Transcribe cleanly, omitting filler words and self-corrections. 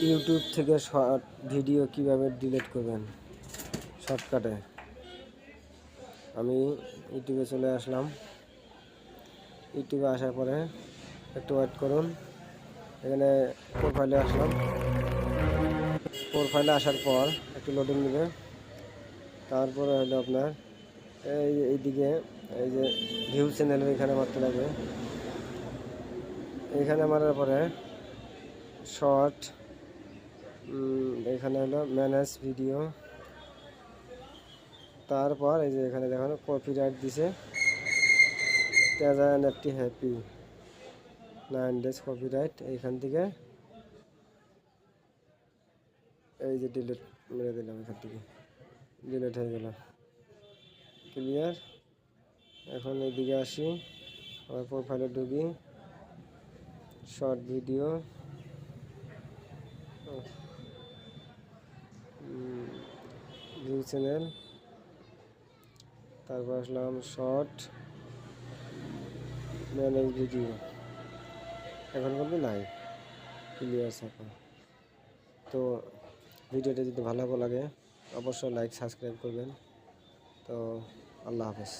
YouTube থেকে short video কিভাবে delete করবেন শর্টকাটে। আমি ইউটিউবে চলে আসলাম। ইউটিউবে আসার পরে একটু ওয়েট করুন। এখানে প্রোফাইলে আসলাম। প্রোফাইলে আসার পর একটু লোডিং নেবে। তারপরে হলো আপনার এইদিকে এই যে ভিউ চ্যানেলের এখানে মারতে লাগবে। এইখানে মারার পরে শর্ট, এখানে হলো ম্যানেজ ভিডিও। তারপর এই যে এখানে দেখুন কপিরাইট দিছে, Teja NFT happy 9 days copyright. এইখান থেকে এই যে ডিলিট মেরে দিলাম, এখান থেকে ডিলিট হয়ে গেল। ক্লিয়ার। এখন এইদিকে আসি, আমার প্রোফাইলে ঢুকি, শর্ট ভিডিও, ভিউ চ্যানেল, তারপর আসলাম শর্ট ম্যানেজ ভিডিও। এখন কিন্তু নাই, ক্লিয়ার এখন। তো ভিডিওটা যদি ভালো লাগে অবশ্যই লাইক সাবস্ক্রাইব করবেন। তো আল্লাহ হাফেজ।